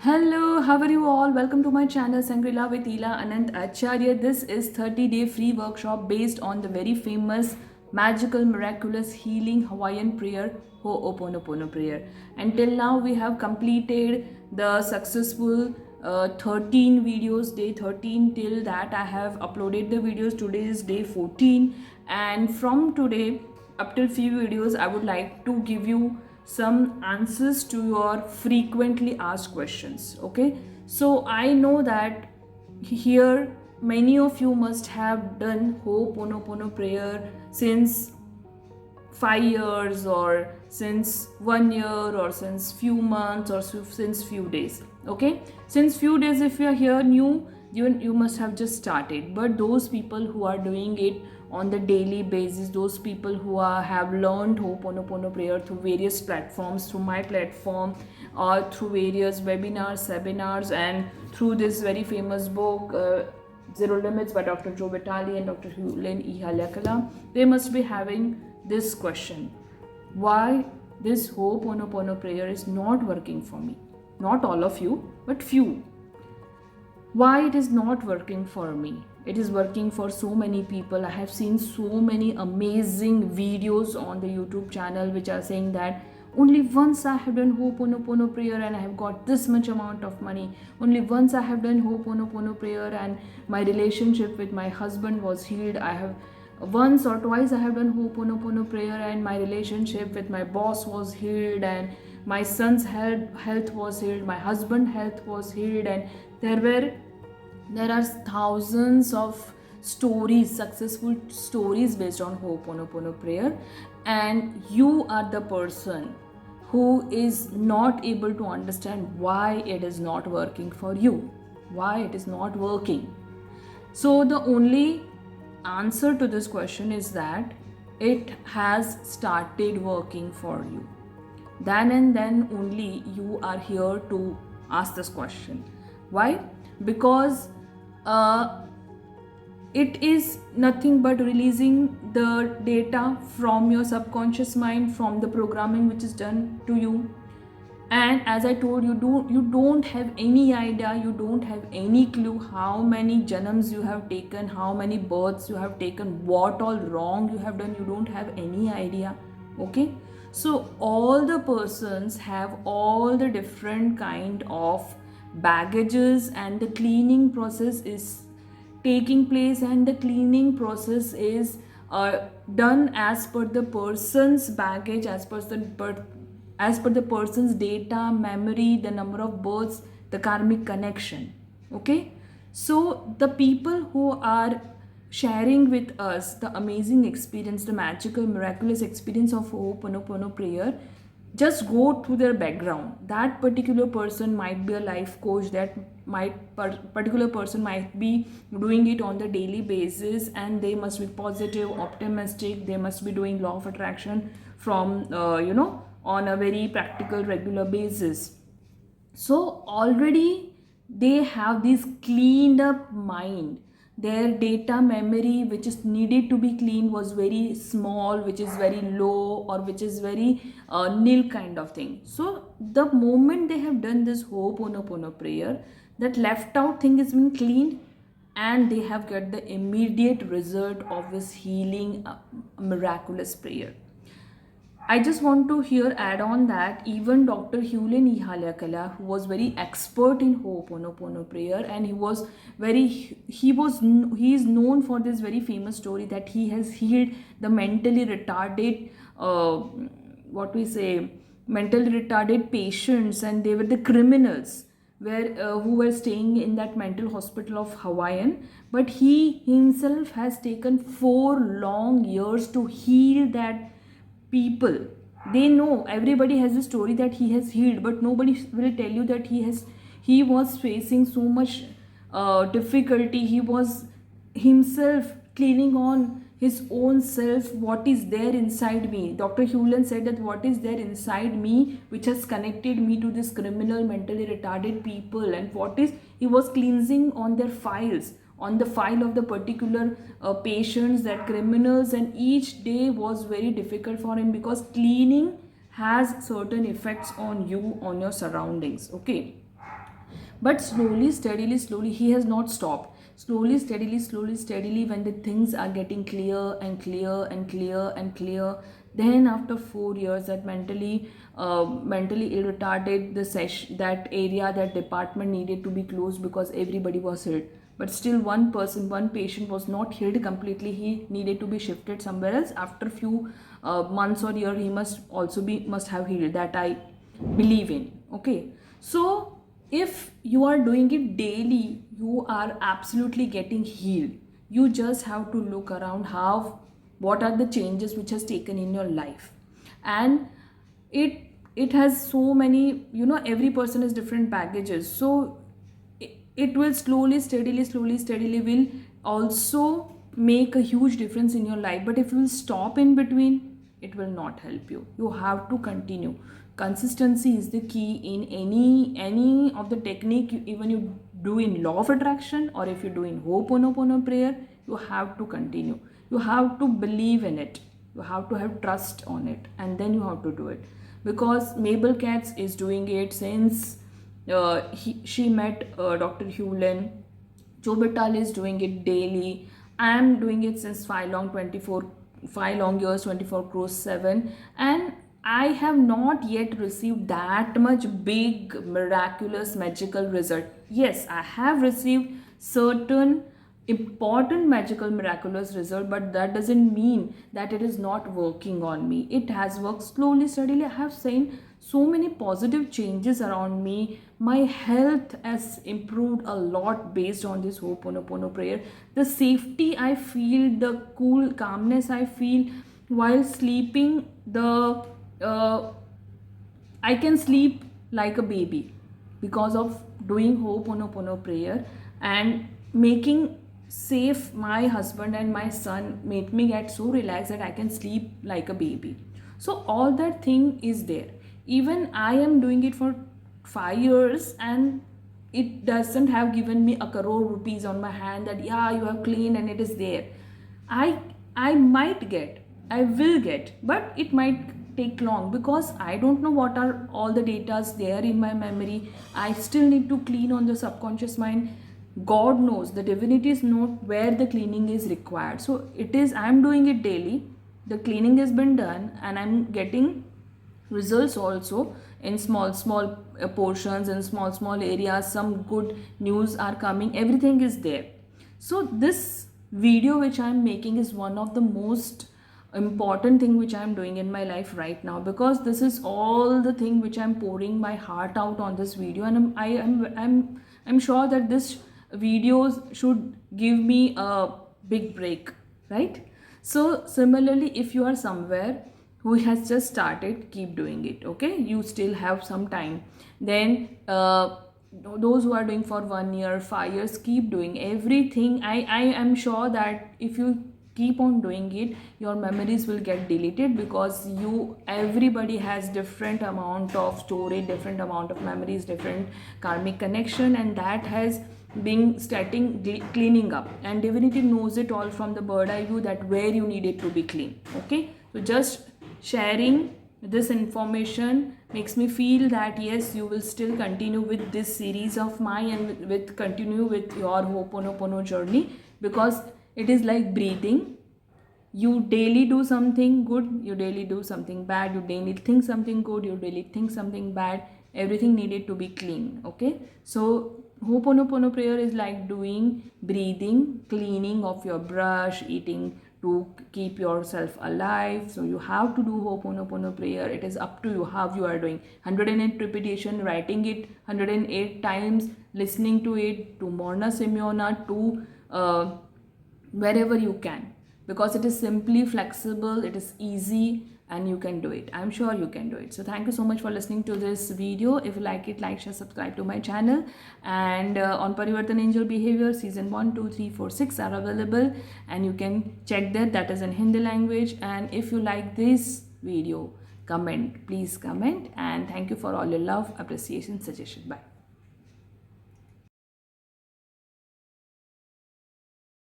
Hello, how are you all? Welcome to my channel Sangrila with Ila Anant Acharya. This is 30-day free workshop based on the very famous magical miraculous healing Hawaiian prayer Ho'oponopono prayer. Until now we have completed the successful 13 videos, day 13 till that I have uploaded the videos. Today is day 14 and from today up till few videos I would like to give you some answers to your frequently asked questions. Okay, so I know that here many of you must have done Ho'oponopono prayer since 5 years or since 1 year or since few months or since few days. Okay, since few days, if you are here new, you must have just started. But those people who are doing it on the daily basis, those people who have learned Ho'oponopono prayer through various platforms, through my platform or through various webinars, seminars, and through this very famous book Zero Limits by Dr. Joe Vitale and Dr. Hawaiian Ihalakala, they must be having this question: why this Ho'oponopono prayer is not working for me? Not all of you, but few. Why it is not working for me? It is working for so many people. I have seen so many amazing videos on the YouTube channel which are saying that only once I have done Ho'oponopono prayer and I have got this much amount of money. Only once I have done Ho'oponopono prayer and my relationship with my husband was healed. I have once or twice I have done Ho'oponopono prayer and my relationship with my boss was healed and my son's health was healed, my husband's health was healed, and there are thousands of stories, successful stories based on Ho'oponopono prayer, and you are the person who is not able to understand why it is not working for you, why it is not working. So the only answer to this question is that it has started working for you. Then and then only you are here to ask this question. Why? Because it is nothing but releasing the data from your subconscious mind, from the programming which is done to you. And as I told you, you don't have any idea, you don't have any clue how many janams you have taken, how many births you have taken, what all wrong you have done, you don't have any idea. Okay, so all the persons have all the different kind of baggages, and the cleaning process is taking place, and the cleaning process is done as per the person's baggage, as per the person's data, memory, the number of births, the karmic connection. Okay, so the people who are sharing with us the amazing experience, the magical miraculous experience of Ho'oponopono prayer, just go through their background. That particular person might be a life coach, that particular person might be doing it on the daily basis, and they must be positive, optimistic, they must be doing law of attraction from on a very practical regular basis. So already they have this cleaned up mind. Their data memory which is needed to be cleaned was very small, which is very low, or which is very nil kind of thing. So the moment they have done this Ho'oponopono prayer, that left out thing has been cleaned, and they have got the immediate result of this healing miraculous prayer. I just want to here add on that even Dr. Hawaiian Ihalakala, who was very expert in Ho'oponopono prayer, and he is known for this very famous story that he has healed the mentally retarded mentally retarded patients, and they were the criminals who were staying in that mental hospital of Hawaiian, but he himself has taken 4 long years to heal that people. They know, everybody has a story that he has healed, but nobody will tell you that he was facing so much difficulty. He was himself cleaning on his own self, what is there inside me. Dr. Hawaiian said that what is there inside me which has connected me to this criminal mentally retarded people, and what is he was cleansing on their files, on the file of the particular patients, that criminals, and each day was very difficult for him, because cleaning has certain effects on you, on your surroundings. Okay, But slowly, he has not stopped. Slowly, steadily, when the things are getting clear and clear and clear and clear, then after 4 years, that mentally ill retarded, the session, that area, that department needed to be closed because everybody was healed. But still, one patient was not healed completely. He needed to be shifted somewhere else. After few months or year, he must have healed. That I believe in. Okay, so if you are doing it daily, you are absolutely getting healed. You just have to look around how, what are the changes which has taken in your life. And it it has so many, every person has different baggages. So it will slowly steadily will also make a huge difference in your life. But if you will stop in between, it will not help you. You have to continue. Consistency is the key in any of the technique even you do in law of attraction, or if you do in ho'oponopono prayer. You have to continue. You have to believe in it. You have to have trust on it, and then you have to do it. Because Mabel Katz is doing it since she met Dr. Hewlin. Joe Vitale is doing it daily. I am doing it since 5 long years, 24 cross 7. And I have not yet received that much big, miraculous, magical result. Yes, I have received certain important magical miraculous result, but that doesn't mean that it is not working on me. It has worked slowly steadily. I have seen so many positive changes around me. My health has improved a lot based on this Ho'oponopono prayer. The safety I feel, the cool calmness I feel while sleeping, the I can sleep like a baby because of doing Ho'oponopono prayer. And making safe my husband and my son made me get so relaxed that I can sleep like a baby. So all that thing is there. Even I am doing it for 5 years, and it doesn't have given me a crore rupees on my hand that yeah, you have cleaned and it is there. I might get, I will get, but it might take long because I don't know what are all the datas there in my memory. I still need to clean on the subconscious mind. God knows, the divinities know where the cleaning is required. So it is, I'm doing it daily. The cleaning has been done, and I'm getting results also in small portions, in small areas. Some good news are coming. Everything is there. So this video which I'm making is one of the most important thing which I'm doing in my life right now, because this is all the thing which I'm pouring my heart out on this video. And I'm sure that this videos should give me a big break, right? So similarly, if you are somewhere who has just started, keep doing it. Okay, you still have some time. Then those who are doing for 1 year, 5 years, keep doing everything. I am sure that if you keep on doing it, your memories will get deleted, because everybody has different amount of storage, different amount of memories, different karmic connection, and that has been cleaning up. And divinity knows it all from the bird eye view, that where you need it to be clean. Okay, so just sharing this information makes me feel that yes, you will still continue with this series of mine, and with continue with your Ho'oponopono journey, because it is like breathing. You daily do something good, you daily do something bad, you daily think something good, you daily think something bad. Everything needed to be clean. Okay, so Ho'oponopono prayer is like doing breathing, cleaning of your brush, eating to keep yourself alive. So you have to do Ho'oponopono prayer. It is up to you how you are doing. 108 repetition, writing it 108 times, listening to it, to Morna Simeona, to wherever you can, because it is simply flexible, it is easy, and you can do it. I'm sure you can do it. So thank you so much for listening to this video. If you like it, like, share, subscribe to my channel. And on Parivartan Angel Behavior season 1, 2, 3, 4, 6 are available, and you can check that is in Hindi language. And if you like this video, comment, please comment. And thank you for all your love, appreciation, suggestion. Bye.